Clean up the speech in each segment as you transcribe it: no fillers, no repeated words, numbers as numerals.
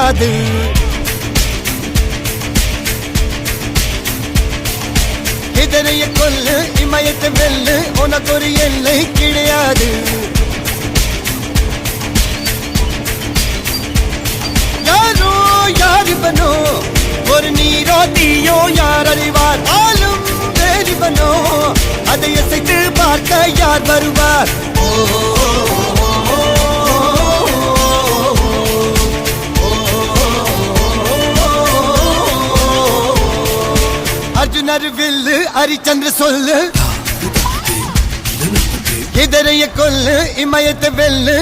பொய்க்காது. இதனைய கொல்லு இமயத்தை வெல்லு உனக்கு ஒரு எல்லை கிடையாது. யாரோ யாரிவனோ ஒரு நீரோ தீயோ யார் அறிவார். ஆளும் வேறிவனோ அதை இசைத்து பார்க்க யார் வருவார். அர்ஜுனர் வில்லு ஹரிச்சந்திர சொல்லு இதரைய கொல்லு இமயத்தை வெல்லு.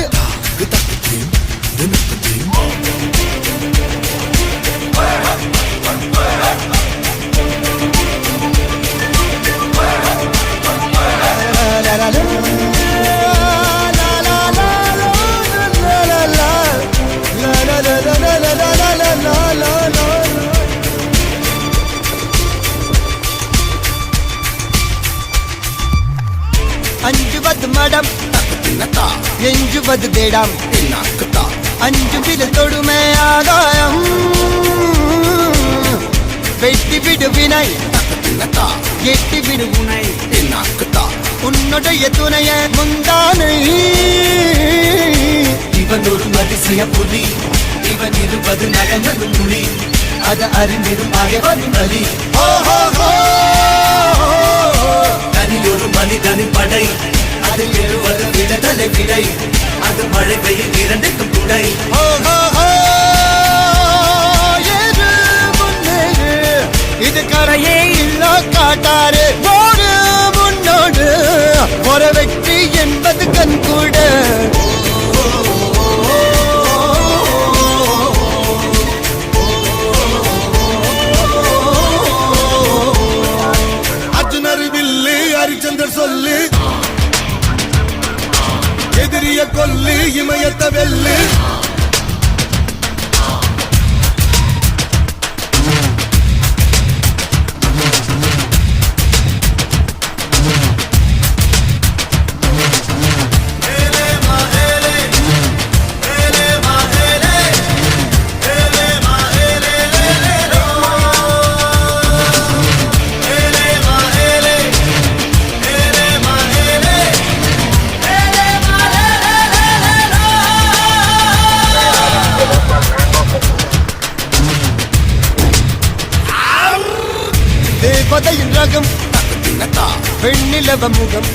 அஞ்சுவது மடம் எஞ்சுவது தேடம். அஞ்சு வித தொடுமை ஆகாயம் வெட்டி விடு வினை எட்டி விடு உனை. உன்னுடைய துணைய முந்தானை இவன் ஒரு அதிசய புலி. இவன் இருபது நகங்களும் மொழி. அது அறிந்திடும் ஆயவரும் வலி. தனியொரு மனிதனின் படை. அதில் எழுவது விடுதலை விடை. அது மழை பெய்யும் இரண்டுக்கும் துணை. இது கரையே இல்ல காட்டாரு ஓடு முன்னோடு ஒரு வெற்றி என்பது கண்கூட. அர்ஜுனர் வில்லு ஹரிச்சந்தர் சொல்லு எதிரிய கொல்லு இமயத்தை வெல்லு. தேவதையின் ரகம் பெண்ணிலவ முகம்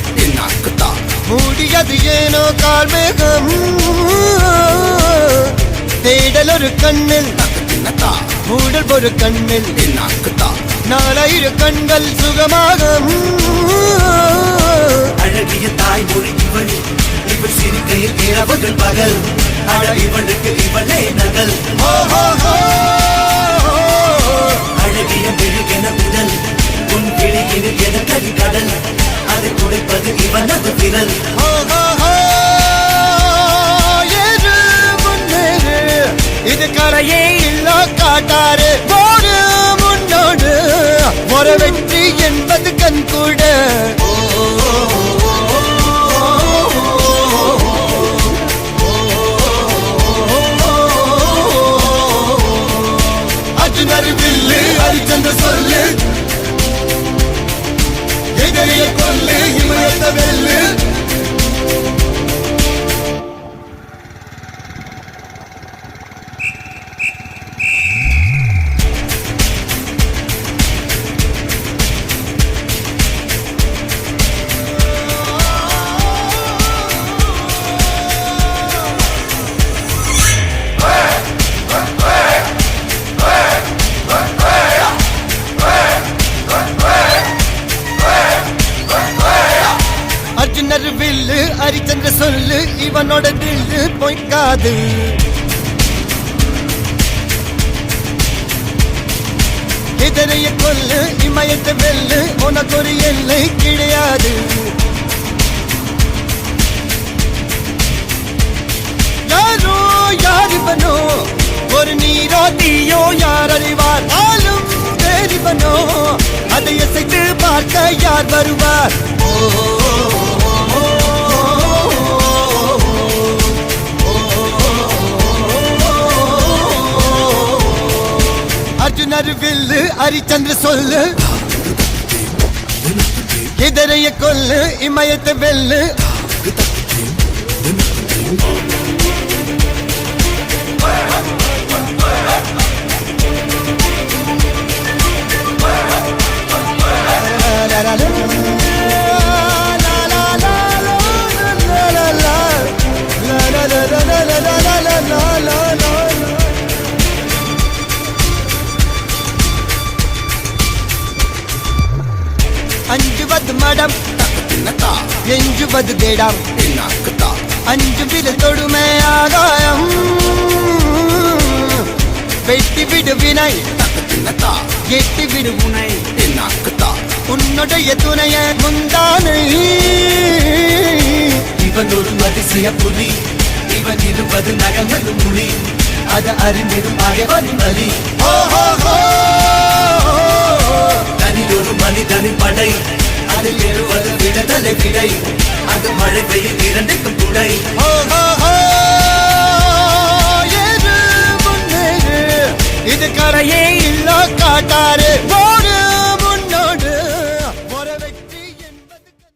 மூடியது ஏனோ கார்மேகம். தேடல் ஒரு கண்ணில் மூடல் ஒரு கண்ணில் நாலாயிர கண்கள் சுகமாகும். அழகிய தாய்மொழி இவள். இவள் சிரிக்கையில் இரவுகள் பகல். அழ இவளுக்கு இவளே நகல். அழகிய மெழுகென உடல். உன் கிளியினில் என கறி கடல். அதை துடைப்பது இவனது விரல். இது கரையே இல்ல காட்டாரு ஓடு முன்னோடு ஒரு வெற்றி என்பது கண்கூட. அர்ஜுனர் வில்லு ஹரிச்சந்திர சொல்லு எதிரிய கொல்லு இமயத்தை வெல்லு. அர்ஜுனர் வில்லு ஹரிச்சந்திர சொல்லு இவனோட தில்லு பொய்க்காது. இதனைய கொல்லு இமயத்தை வெல்லு உனக்கு ஒரு எல்லை கிடையாது. யாரோ யாரிவனோ ஒரு நீரோ தீயோ யார் அறிவார். ஆளும் வேறிவனோ அதை இசைத்து பார்க்க யார் வருவார். அர்ஜுனர் வில்லு ஹரிச்சந்திர சொல்லு எதிரைய கொல்லு இமயத்தை வெல்லு அஞ்சுவது மடம் எஞ்சுவது தேடம் அஞ்சு வித தொடுமை ஆகாயம் வெட்டி விடு வினை எட்டி விடு முனை உன்னுடைய துணைய முந்தானை இவன் ஒரு அதிசய புலி இவன் இருப்பது நகமது மொழி அது அறிந்திடும் ஆயவன் வலி தனியொரு மனிதனின் படை அதில் ஏறுவது விடுதலை விடை அது மழை பெய்யும் இரண்டுக்கும் துணை இது கரையே இல்ல காட்டாரு